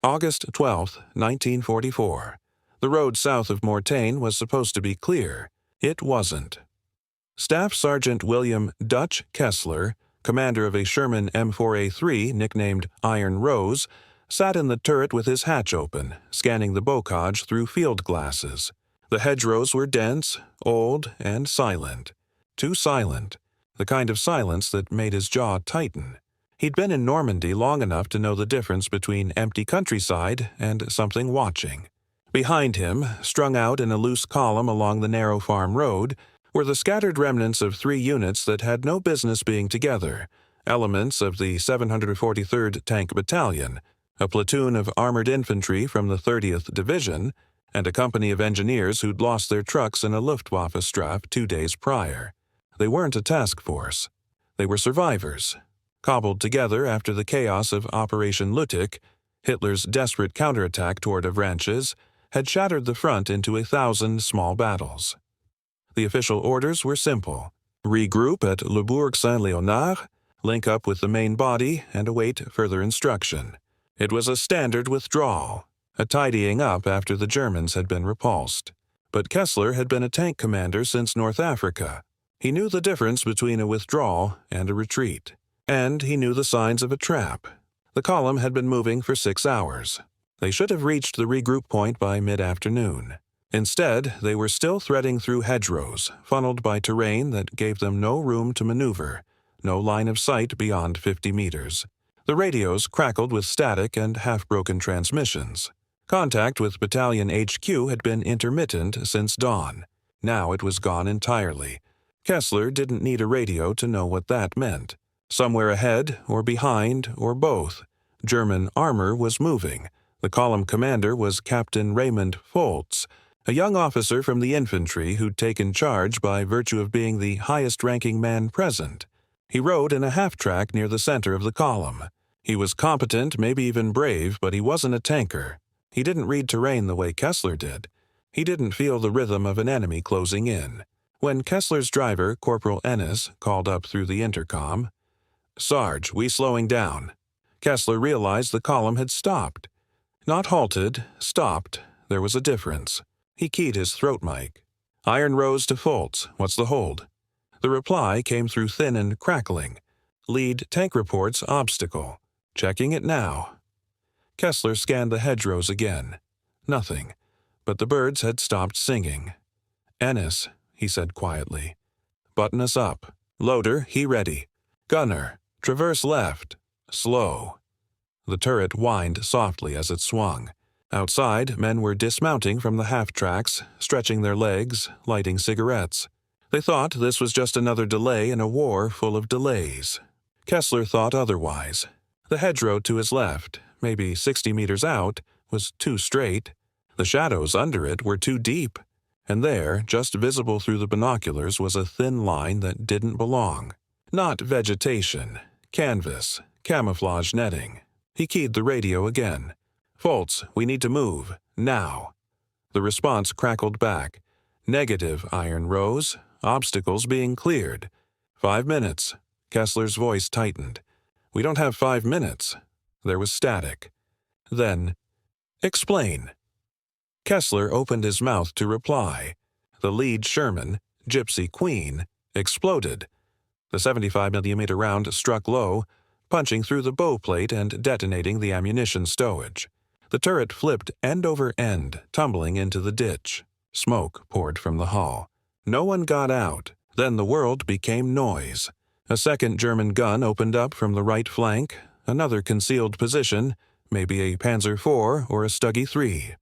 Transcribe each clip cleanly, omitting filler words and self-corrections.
August 12, 1944. The road south of Mortain was supposed to be clear. It wasn't. Staff Sergeant William "Dutch" Kessler, commander of a Sherman M4A3 nicknamed Iron Rose, sat in the turret with his hatch open, scanning the bocage through field glasses. The hedgerows were dense, old, and silent. Too silent. The kind of silence that made his jaw tighten. He'd been in Normandy long enough to know the difference between empty countryside and something watching. Behind him, strung out in a loose column along the narrow farm road, were the scattered remnants of 3 units that had no business being together, elements of the 743rd Tank Battalion, a platoon of armored infantry from the 30th Division, and a company of engineers who'd lost their trucks in a Luftwaffe straf 2 days prior. They weren't a task force. They were survivors, cobbled together after the chaos of Operation Lüttich. Hitler's desperate counterattack toward Avranches had shattered the front into 1,000 small battles. The official orders were simple: regroup at Le Bourg-Saint-Léonard, link up with the main body, and await further instruction. It was a standard withdrawal, a tidying up after the Germans had been repulsed. But Kessler had been a tank commander since North Africa. He knew the difference between a withdrawal and a retreat. And he knew the signs of a trap. The column had been moving for 6 hours. They should have reached the regroup point by mid-afternoon. Instead, they were still threading through hedgerows, funneled by terrain that gave them no room to maneuver, no line of sight beyond 50 meters. The radios crackled with static and half-broken transmissions. Contact with Battalion HQ had been intermittent since dawn. Now it was gone entirely. Kessler didn't need a radio to know what that meant. Somewhere ahead, or behind, or both, German armor was moving. The column commander was Captain Raymond Foltz, a young officer from the infantry who'd taken charge by virtue of being the highest-ranking man present. He rode in a half-track near the center of the column. He was competent, maybe even brave, but he wasn't a tanker. He didn't read terrain the way Kessler did. He didn't feel the rhythm of an enemy closing in. When Kessler's driver, Corporal Ennis, called up through the intercom, "Sarge, we slowing down." Kessler realized the column had stopped. Not halted, stopped. There was a difference. He keyed his throat mic. "Iron Rose to Foltz, what's the hold?" The reply came through thin and crackling. "Lead tank reports obstacle. Checking it now." Kessler scanned the hedgerows again. Nothing. But the birds had stopped singing. "Ennis," he said quietly. "Button us up. Loader, he ready. Gunner, traverse left. Slow." The turret whined softly as it swung. Outside, men were dismounting from the half-tracks, stretching their legs, lighting cigarettes. They thought this was just another delay in a war full of delays. Kessler thought otherwise. The hedgerow to his left, maybe 60 meters out, was too straight. The shadows under it were too deep. And there, just visible through the binoculars, was a thin line that didn't belong. Not vegetation, canvas, camouflage netting. He keyed the radio again. "Foltz, we need to move. Now." The response crackled back. "Negative, Iron Rose. Obstacles being cleared. 5 minutes." Kessler's voice tightened. "We don't have 5 minutes." There was static. Then, "Explain." Kessler opened his mouth to reply. The lead Sherman, Gypsy Queen, exploded. The 75mm round struck low, punching through the bow plate and detonating the ammunition stowage. The turret flipped end over end, tumbling into the ditch. Smoke poured from the hull. No one got out. Then the world became noise. A second German gun opened up from the right flank, another concealed position, maybe a Panzer IV or a Stuggy III.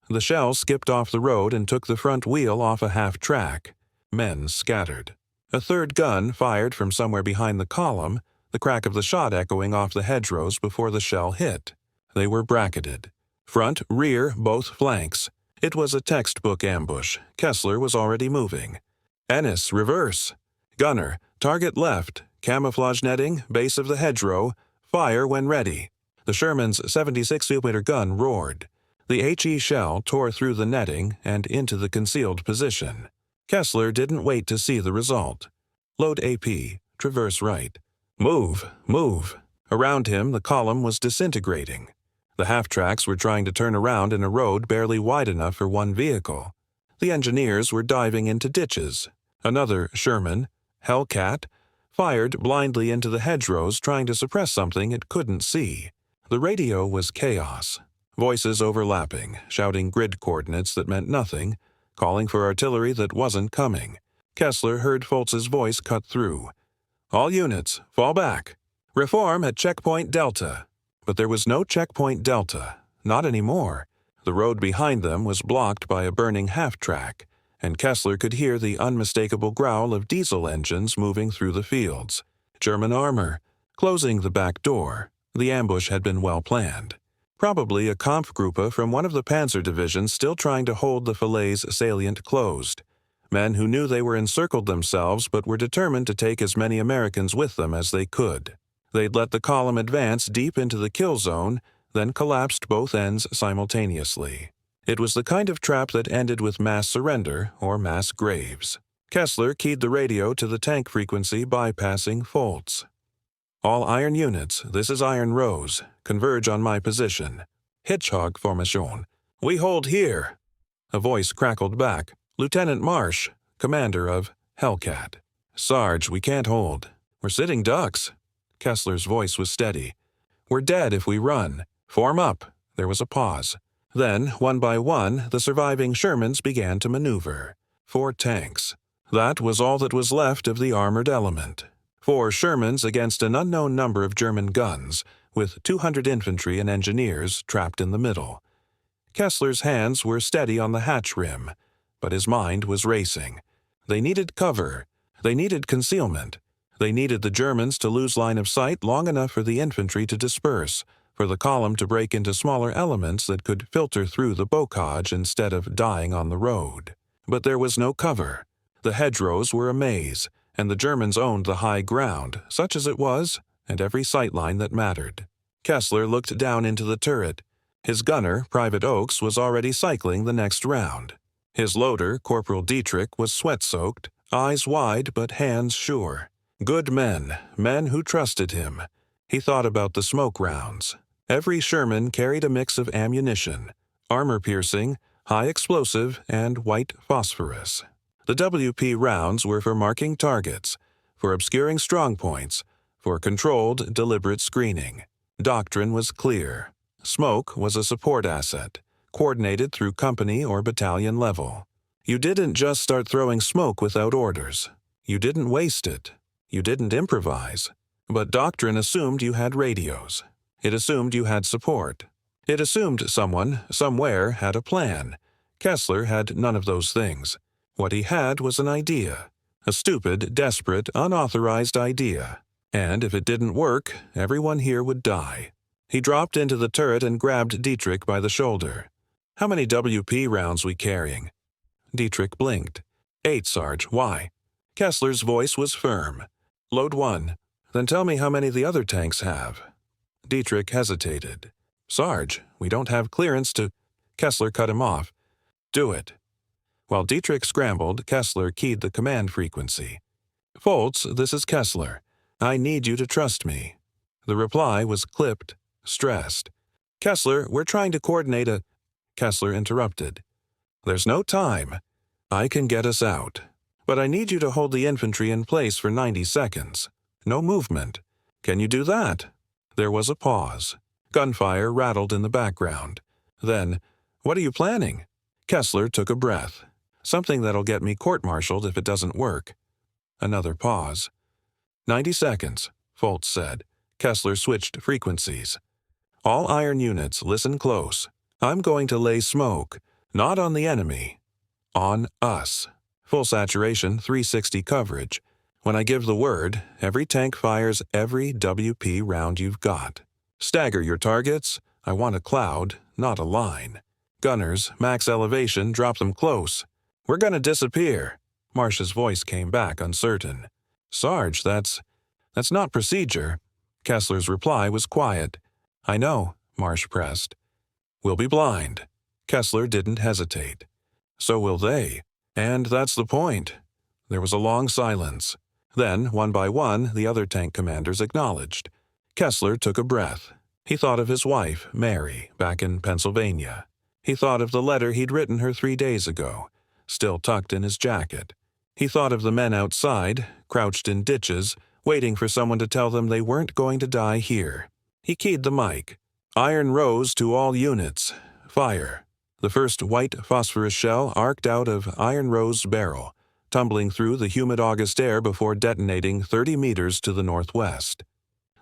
The shell skipped off the road and took the front wheel off a half-track. Men scattered. A third gun fired from somewhere behind the column, the crack of the shot echoing off the hedgerows before the shell hit. They were bracketed. Front, rear, both flanks. It was a textbook ambush. Kessler was already moving. "Ennis, reverse. Gunner, target left. Camouflage netting, base of the hedgerow. Fire when ready." The Sherman's 76mm gun roared. The HE shell tore through the netting and into the concealed position. Kessler didn't wait to see the result. "Load AP. Traverse right." "Move, move." Around him, the column was disintegrating. The half-tracks were trying to turn around in a road barely wide enough for one vehicle. The engineers were diving into ditches. Another Sherman, Hellcat, fired blindly into the hedgerows trying to suppress something it couldn't see. The radio was chaos. Voices overlapping, shouting grid coordinates that meant nothing, calling for artillery that wasn't coming. Kessler heard Foltz's voice cut through. "All units, fall back. Reform at Checkpoint Delta." But there was no Checkpoint Delta. Not anymore. The road behind them was blocked by a burning half-track, and Kessler could hear the unmistakable growl of diesel engines moving through the fields. German armor. Closing the back door. The ambush had been well planned. Probably a Kampfgruppe from one of the panzer divisions still trying to hold the Falaise salient closed. Men who knew they were encircled themselves but were determined to take as many Americans with them as they could. They'd let the column advance deep into the kill zone, then collapsed both ends simultaneously. It was the kind of trap that ended with mass surrender or mass graves. Kessler keyed the radio to the tank frequency bypassing Foltz. "All iron units, this is Iron Rose. Converge on my position. Hedgehog formation. We hold here." A voice crackled back. "Lieutenant Marsh, commander of Hellcat." "Sarge, we can't hold. We're sitting ducks." Kessler's voice was steady. "We're dead if we run. Form up." There was a pause. Then, one by one, the surviving Shermans began to maneuver. 4 tanks. That was all that was left of the armored element. 4 Shermans against an unknown number of German guns, with 200 infantry and engineers trapped in the middle. Kessler's hands were steady on the hatch rim, but his mind was racing. They needed cover. They needed concealment. They needed the Germans to lose line of sight long enough for the infantry to disperse, for the column to break into smaller elements that could filter through the bocage instead of dying on the road. But there was no cover. The hedgerows were a maze, and the Germans owned the high ground, such as it was, and every sightline that mattered. Kessler looked down into the turret. His gunner, Private Oakes, was already cycling the next round. His loader, Corporal Dietrich, was sweat-soaked, eyes wide but hands sure. Good men, men who trusted him. He thought about the smoke rounds. Every Sherman carried a mix of ammunition, armor-piercing, high-explosive, and white phosphorus. The WP rounds were for marking targets, for obscuring strong points, for controlled, deliberate screening. Doctrine was clear. Smoke was a support asset, coordinated through company or battalion level. You didn't just start throwing smoke without orders. You didn't waste it. You didn't improvise. But doctrine assumed you had radios. It assumed you had support. It assumed someone, somewhere, had a plan. Kessler had none of those things. What he had was an idea. A stupid, desperate, unauthorized idea. And if it didn't work, everyone here would die. He dropped into the turret and grabbed Dietrich by the shoulder. "How many WP rounds we carrying?" Dietrich blinked. 8, Sarge. Why?" Kessler's voice was firm. "Load 1. Then tell me how many the other tanks have." Dietrich hesitated. "Sarge, we don't have clearance to—" Kessler cut him off. "Do it." While Dietrich scrambled, Kessler keyed the command frequency. "Foltz, this is Kessler. I need you to trust me." The reply was clipped, stressed. "Kessler, we're trying to coordinate a—" Kessler interrupted. "There's no time. I can get us out. But I need you to hold the infantry in place for 90 seconds. No movement. Can you do that?" There was a pause. Gunfire rattled in the background. Then, "What are you planning?" Kessler took a breath. "Something that'll get me court-martialed if it doesn't work." Another pause. 90 seconds, Foltz said. Kessler switched frequencies. "All iron units, listen close. I'm going to lay smoke, not on the enemy. On us. Full saturation, 360 coverage. When I give the word, every tank fires every WP round you've got. Stagger your targets. I want a cloud, not a line. Gunners, max elevation, drop them close. We're gonna disappear." Marsh's voice came back uncertain. "Sarge, that's not procedure." Kessler's reply was quiet. "I know," Marsh pressed. "We'll be blind." Kessler didn't hesitate. "So will they. And that's the point." There was a long silence. Then, one by one, the other tank commanders acknowledged. Kessler took a breath. He thought of his wife, Mary, back in Pennsylvania. He thought of the letter he'd written her 3 days ago, still tucked in his jacket. He thought of the men outside, crouched in ditches, waiting for someone to tell them they weren't going to die here. He keyed the mic. Iron Rose to all units. Fire. The first white phosphorus shell arced out of Iron Rose's barrel, tumbling through the humid August air before detonating 30 meters to the northwest.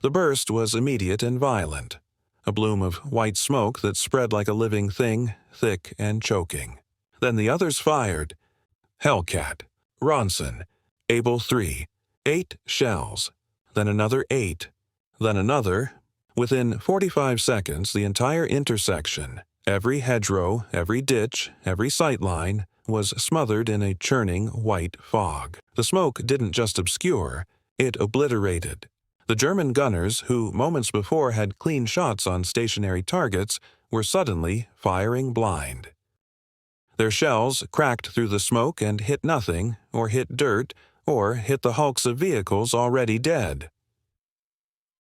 The burst was immediate and violent, a bloom of white smoke that spread like a living thing, thick and choking. Then the others fired. Hellcat, Ronson, Able 3, 8 shells, then another 8, then another. Within 45 seconds, the entire intersection, every hedgerow, every ditch, every sight line, was smothered in a churning white fog. The smoke didn't just obscure, it obliterated. The German gunners, who moments before had clean shots on stationary targets, were suddenly firing blind. Their shells cracked through the smoke and hit nothing, or hit dirt, or hit the hulks of vehicles already dead.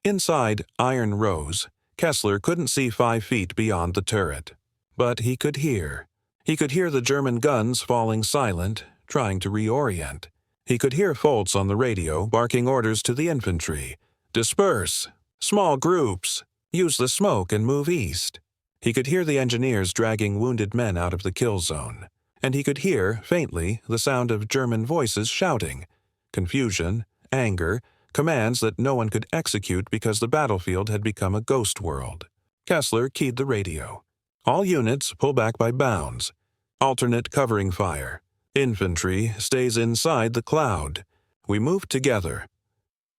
Inside Iron Rose, Kessler couldn't see 5 feet beyond the turret. But he could hear. He could hear the German guns falling silent, trying to reorient. He could hear Foltz on the radio barking orders to the infantry. Disperse! Small groups! Use the smoke and move east. He could hear the engineers dragging wounded men out of the kill zone. And he could hear, faintly, the sound of German voices shouting. Confusion, anger, commands that no one could execute because the battlefield had become a ghost world. Kessler keyed the radio. All units pull back by bounds. Alternate covering fire. Infantry stays inside the cloud. We move together.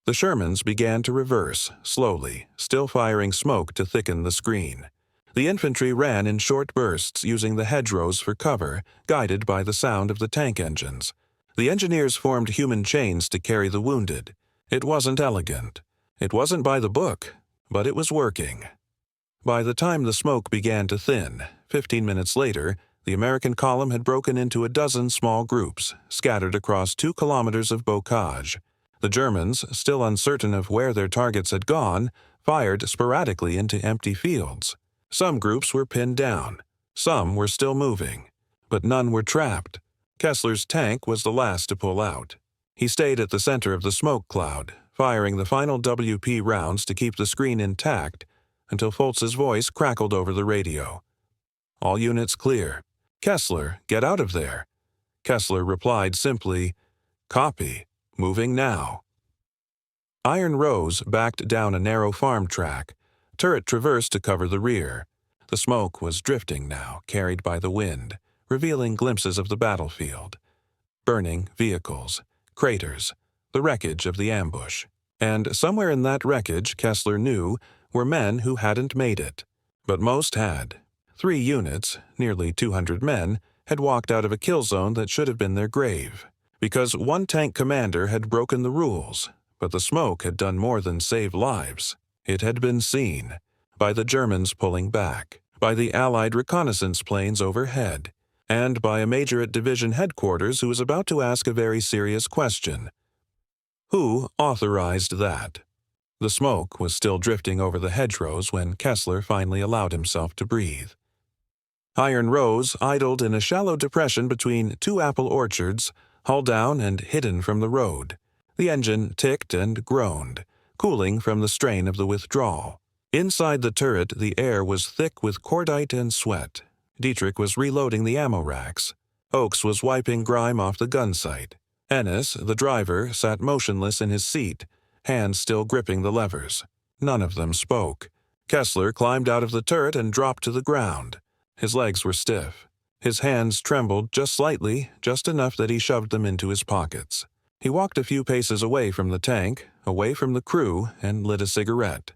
The Shermans began to reverse, slowly, still firing smoke to thicken the screen. The infantry ran in short bursts using the hedgerows for cover, guided by the sound of the tank engines. The engineers formed human chains to carry the wounded. It wasn't elegant. It wasn't by the book, but it was working. By the time the smoke began to thin, 15 minutes later, the American column had broken into a dozen small groups, scattered across 2 kilometers of bocage. The Germans, still uncertain of where their targets had gone, fired sporadically into empty fields. Some groups were pinned down. Some were still moving. But none were trapped. Kessler's tank was the last to pull out. He stayed at the center of the smoke cloud, firing the final WP rounds to keep the screen intact, until Foltz's voice crackled over the radio. All units clear. Kessler, get out of there. Kessler replied simply, Copy. Moving now. Iron Rose backed down a narrow farm track. Turret traversed to cover the rear. The smoke was drifting now, carried by the wind, revealing glimpses of the battlefield. Burning vehicles, craters, the wreckage of the ambush. And somewhere in that wreckage, Kessler knew, were men who hadn't made it. But most had. 3 units, nearly 200 men, had walked out of a kill zone that should have been their grave. Because one tank commander had broken the rules, but the smoke had done more than save lives. It had been seen. By the Germans pulling back, by the Allied reconnaissance planes overhead, and by a major at division headquarters who was about to ask a very serious question. Who authorized that? The smoke was still drifting over the hedgerows when Kessler finally allowed himself to breathe. Iron Rose idled in a shallow depression between 2 apple orchards, hull down and hidden from the road. The engine ticked and groaned, cooling from the strain of the withdrawal. Inside the turret, the air was thick with cordite and sweat. Dietrich was reloading the ammo racks. Oakes was wiping grime off the gun sight. Ennis, the driver, sat motionless in his seat, hands still gripping the levers. None of them spoke. Kessler climbed out of the turret and dropped to the ground. His legs were stiff. His hands trembled just slightly, just enough that he shoved them into his pockets. He walked a few paces away from the tank, away from the crew, and lit a cigarette.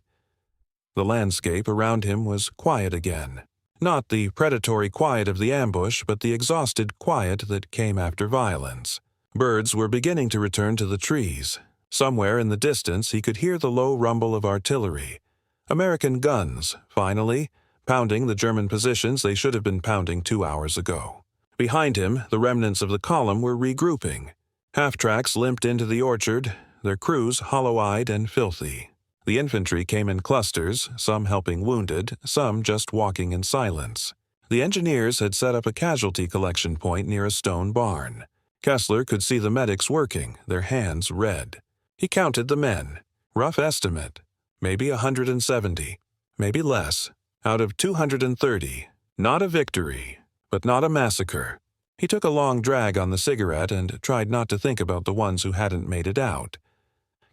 The landscape around him was quiet again. Not the predatory quiet of the ambush, but the exhausted quiet that came after violence. Birds were beginning to return to the trees. Somewhere in the distance he could hear the low rumble of artillery. American guns, finally, pounding the German positions they should have been pounding 2 hours ago. Behind him, the remnants of the column were regrouping. Half-tracks limped into the orchard, their crews hollow-eyed and filthy. The infantry came in clusters, some helping wounded, some just walking in silence. The engineers had set up a casualty collection point near a stone barn. Kessler could see the medics working, their hands red. He counted the men. Rough estimate. Maybe 170. Maybe less. Out of 230. Not a victory, but not a massacre. He took a long drag on the cigarette and tried not to think about the ones who hadn't made it out.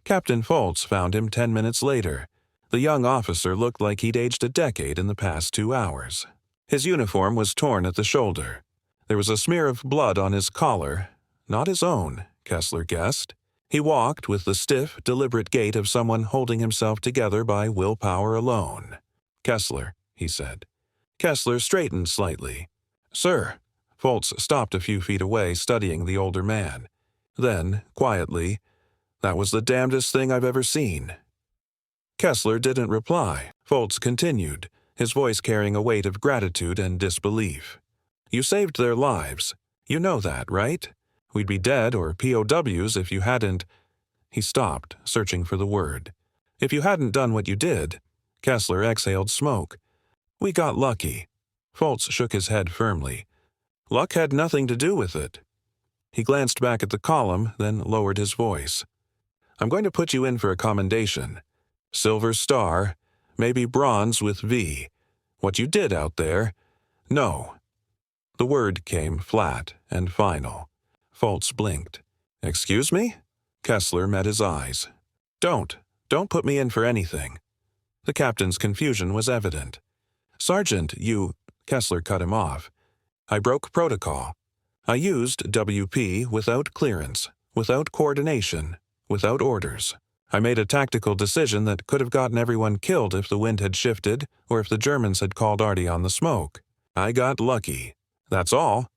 Captain Foltz found him 10 minutes later. The young officer looked like he'd aged a decade in the past 2 hours. His uniform was torn at the shoulder. There was a smear of blood on his collar. Not his own, Kessler guessed. He walked with the stiff, deliberate gait of someone holding himself together by willpower alone. "Kessler," he said. Kessler straightened slightly. "Sir." Foltz stopped a few feet away, studying the older man. Then, quietly, "That was the damnedest thing I've ever seen." Kessler didn't reply. Foltz continued, his voice carrying a weight of gratitude and disbelief. "You saved their lives. You know that, right? We'd be dead or POWs if you hadn't—" He stopped, searching for the word. "If you hadn't done what you did." Kessler exhaled smoke. "We got lucky." Foltz shook his head firmly. "Luck had nothing to do with it." He glanced back at the column, then lowered his voice. "I'm going to put you in for a commendation. Silver Star, maybe bronze with V. What you did out there, no." The word came flat and final. Foltz blinked. "Excuse me?" Kessler met his eyes. Don't put me in for anything." The captain's confusion was evident. "Sergeant, you—" Kessler cut him off. "I broke protocol. I used WP without clearance, without coordination, without orders. I made a tactical decision that could have gotten everyone killed if the wind had shifted or if the Germans had called Artie on the smoke. I got lucky. That's all."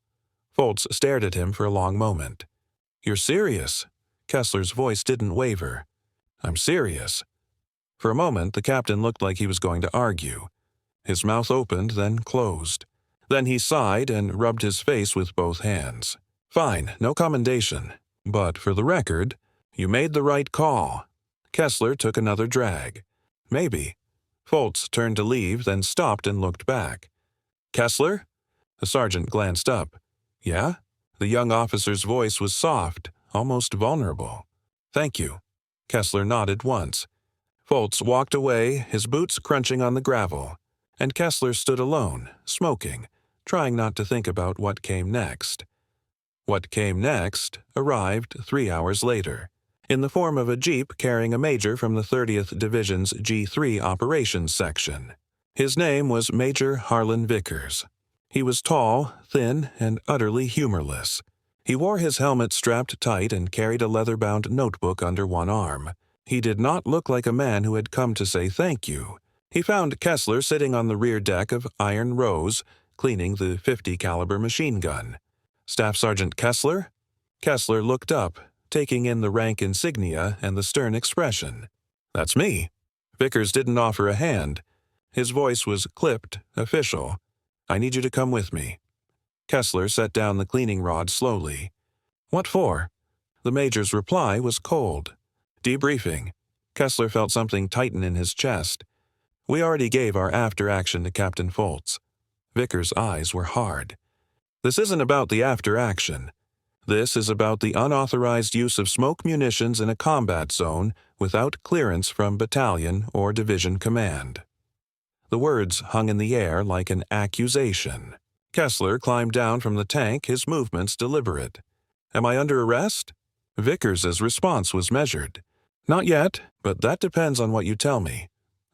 Foltz stared at him for a long moment. "You're serious?" Kessler's voice didn't waver. "I'm serious." For a moment, the captain looked like he was going to argue. His mouth opened, then closed. Then he sighed and rubbed his face with both hands. "Fine, no commendation. But for the record, you made the right call." Kessler took another drag. "Maybe." Foltz turned to leave, then stopped and looked back. "Kessler?" The sergeant glanced up. "Yeah?" The young officer's voice was soft, almost vulnerable. "Thank you." Kessler nodded once. Foltz walked away, his boots crunching on the gravel, and Kessler stood alone, smoking, trying not to think about what came next. What came next arrived 3 hours later, in the form of a jeep carrying a major from the 30th Division's G3 Operations Section. His name was Major Harlan Vickers. He was tall, thin, and utterly humorless. He wore his helmet strapped tight and carried a leather-bound notebook under one arm. He did not look like a man who had come to say thank you. He found Kessler sitting on the rear deck of Iron Rose, cleaning the .50 caliber machine gun. "Staff Sergeant Kessler?" Kessler looked up, taking in the rank insignia and the stern expression. "That's me." Vickers didn't offer a hand. His voice was clipped, official. "I need you to come with me." Kessler set down the cleaning rod slowly. "What for?" The major's reply was cold. "Debriefing." Kessler felt something tighten in his chest. "We already gave our after-action to Captain Foltz." Vickers' eyes were hard. "This isn't about the after-action. This is about the unauthorized use of smoke munitions in a combat zone without clearance from battalion or division command." The words hung in the air like an accusation. Kessler climbed down from the tank, his movements deliberate. "Am I under arrest?" Vickers's response was measured. "Not yet, but that depends on what you tell me."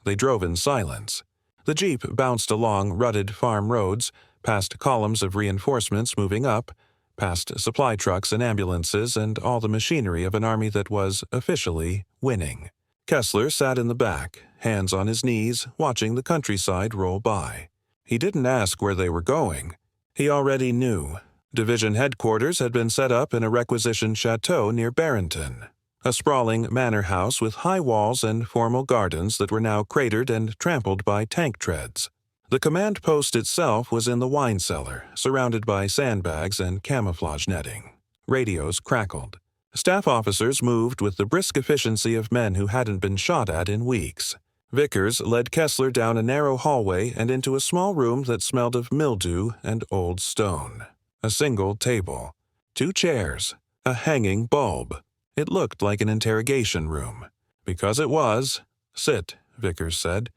They drove in silence. The jeep bounced along rutted farm roads, past columns of reinforcements moving up, past supply trucks and ambulances and all the machinery of an army that was, officially, winning. Kessler sat in the back, hands on his knees, watching the countryside roll by. He didn't ask where they were going. He already knew. Division headquarters had been set up in a requisitioned chateau near Barrington, a sprawling manor house with high walls and formal gardens that were now cratered and trampled by tank treads. The command post itself was in the wine cellar, surrounded by sandbags and camouflage netting. Radios crackled. Staff officers moved with the brisk efficiency of men who hadn't been shot at in weeks. Vickers led Kessler down a narrow hallway and into a small room that smelled of mildew and old stone. A single table, 2 chairs, a hanging bulb. It looked like an interrogation room. Because it was. "Sit," Vickers said.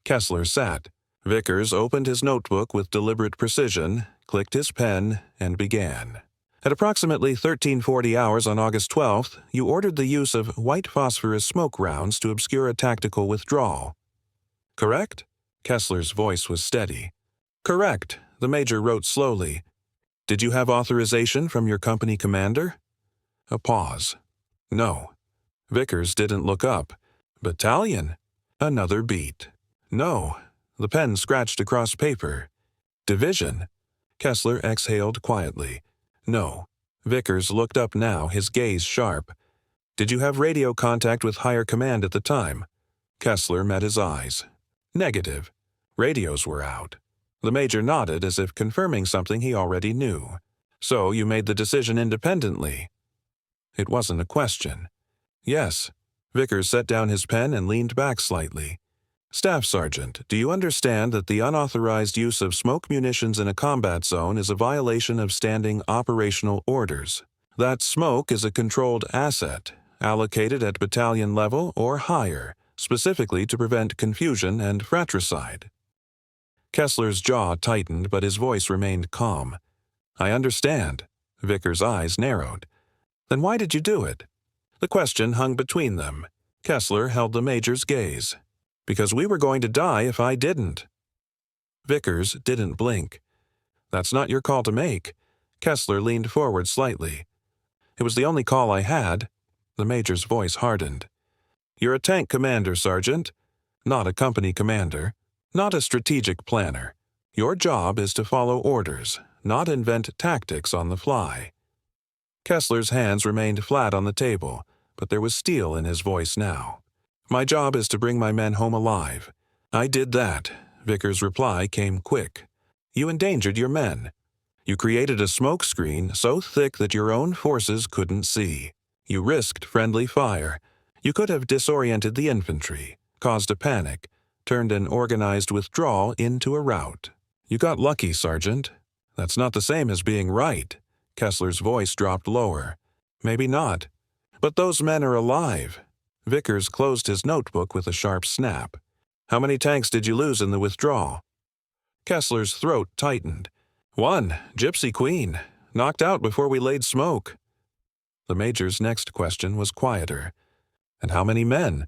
Kessler sat. Vickers opened his notebook with deliberate precision, clicked his pen, and began. At approximately 1340 hours on August 12th, you ordered the use of white phosphorus smoke rounds to obscure a tactical withdrawal. Correct? Kessler's voice was steady. Correct, the major wrote slowly. Did you have authorization from your company commander? A pause. No. Vickers didn't look up. Battalion? Another beat. No. The pen scratched across paper. Division? Kessler exhaled quietly. No. Vickers looked up now, his gaze sharp. Did you have radio contact with higher command at the time? Kessler met his eyes. Negative. Radios were out. The major nodded as if confirming something he already knew. So you made the decision independently? It wasn't a question. Yes. Vickers set down his pen and leaned back slightly. Staff Sergeant, do you understand that the unauthorized use of smoke munitions in a combat zone is a violation of standing operational orders? That smoke is a controlled asset, allocated at battalion level or higher, specifically to prevent confusion and fratricide. Kessler's jaw tightened, but his voice remained calm. I understand. Vickers' eyes narrowed. Then why did you do it? The question hung between them. Kessler held the major's gaze. Because we were going to die if I didn't. Vickers didn't blink. That's not your call to make. Kessler leaned forward slightly. It was the only call I had. The major's voice hardened. You're a tank commander, Sergeant. Not a company commander. Not a strategic planner. Your job is to follow orders, not invent tactics on the fly. Kessler's hands remained flat on the table, but there was steel in his voice now. My job is to bring my men home alive. I did that. Vickers' reply came quick. You endangered your men. You created a smoke screen so thick that your own forces couldn't see. You risked friendly fire. You could have disoriented the infantry, caused a panic, turned an organized withdrawal into a rout. You got lucky, Sergeant. That's not the same as being right. Kessler's voice dropped lower. Maybe not. But those men are alive. Vickers closed his notebook with a sharp snap. How many tanks did you lose in the withdrawal? Kessler's throat tightened. 1, Gypsy Queen, knocked out before we laid smoke. The major's next question was quieter. And how many men?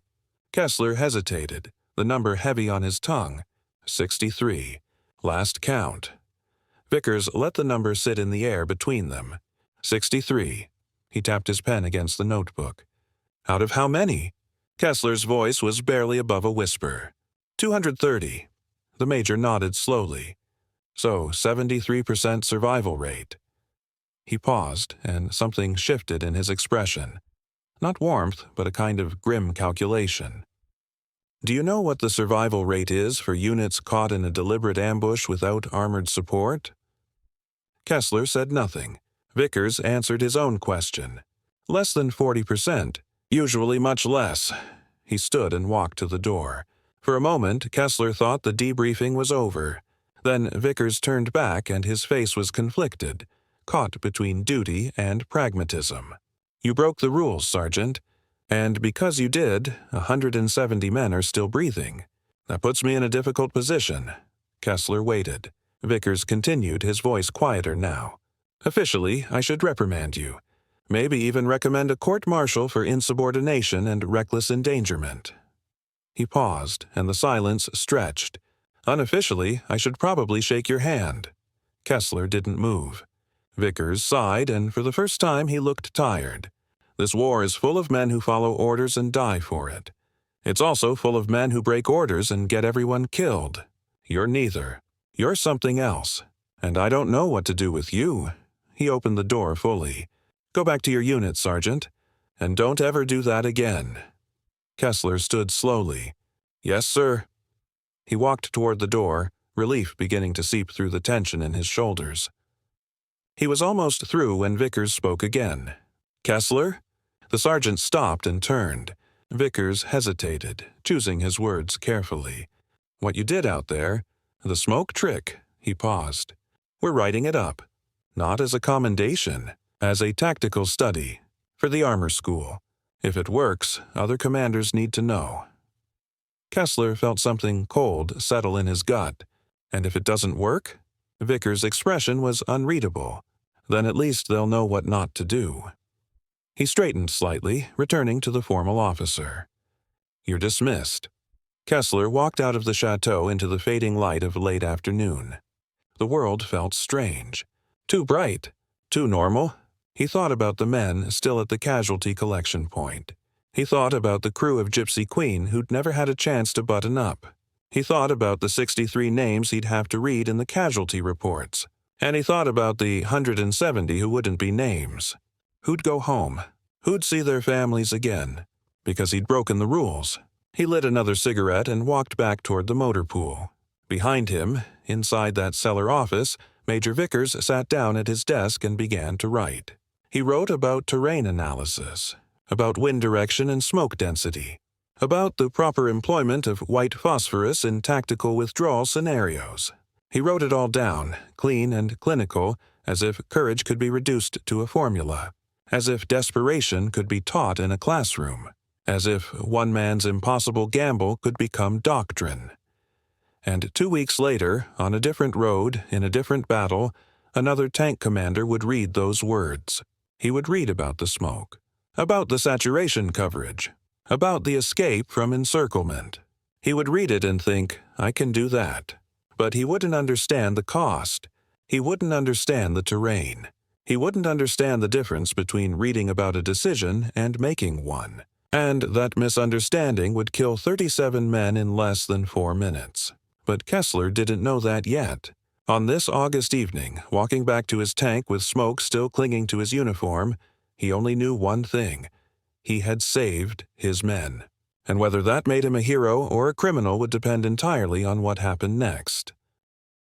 Kessler hesitated, the number heavy on his tongue. 63. Last count. Vickers let the number sit in the air between them. 63. He tapped his pen against the notebook. Out of how many? Kessler's voice was barely above a whisper. 230. The major nodded slowly. So, 73% survival rate. He paused, and something shifted in his expression. Not warmth, but a kind of grim calculation. Do you know what the survival rate is for units caught in a deliberate ambush without armored support? Kessler said nothing. Vickers answered his own question. Less than 40%. Usually much less. He stood and walked to the door. For a moment, Kessler thought the debriefing was over. Then Vickers turned back and his face was conflicted, caught between duty and pragmatism. You broke the rules, Sergeant. And because you did, 170 men are still breathing. That puts me in a difficult position. Kessler waited. Vickers continued, his voice quieter now. Officially, I should reprimand you. Maybe even recommend a court-martial for insubordination and reckless endangerment. He paused, and the silence stretched. Unofficially, I should probably shake your hand. Kessler didn't move. Vickers sighed, and for the first time he looked tired. This war is full of men who follow orders and die for it. It's also full of men who break orders and get everyone killed. You're neither. You're something else. And I don't know what to do with you. He opened the door fully. Go back to your unit, Sergeant. And don't ever do that again. Kessler stood slowly. Yes, sir. He walked toward the door, relief beginning to seep through the tension in his shoulders. He was almost through when Vickers spoke again. Kessler? The sergeant stopped and turned. Vickers hesitated, choosing his words carefully. "What you did out there, the smoke trick," he paused. "We're writing it up. Not as a commendation, as a tactical study. For the armor school. If it works, other commanders need to know." Kessler felt something cold settle in his gut. And if it doesn't work? Vickers' expression was unreadable. Then at least they'll know what not to do. He straightened slightly, returning to the formal officer. "You're dismissed." Kessler walked out of the chateau into the fading light of late afternoon. The world felt strange. Too bright. Too normal. He thought about the men still at the casualty collection point. He thought about the crew of Gypsy Queen who'd never had a chance to button up. He thought about the 63 names he'd have to read in the casualty reports. And he thought about the 170 who wouldn't be names. Who'd go home? Who'd see their families again? Because he'd broken the rules. He lit another cigarette and walked back toward the motor pool. Behind him, inside that cellar office, Major Vickers sat down at his desk and began to write. He wrote about terrain analysis, about wind direction and smoke density, about the proper employment of white phosphorus in tactical withdrawal scenarios. He wrote it all down, clean and clinical, as if courage could be reduced to a formula, as if desperation could be taught in a classroom, as if one man's impossible gamble could become doctrine. And 2 weeks later, on a different road, in a different battle, another tank commander would read those words. He would read about the smoke, about the saturation coverage, about the escape from encirclement. He would read it and think, "I can do that." But he wouldn't understand the cost. He wouldn't understand the terrain. He wouldn't understand the difference between reading about a decision and making one. And that misunderstanding would kill 37 men in less than 4 minutes. But Kessler didn't know that yet. On this August evening, walking back to his tank with smoke still clinging to his uniform, he only knew one thing. He had saved his men. And whether that made him a hero or a criminal would depend entirely on what happened next.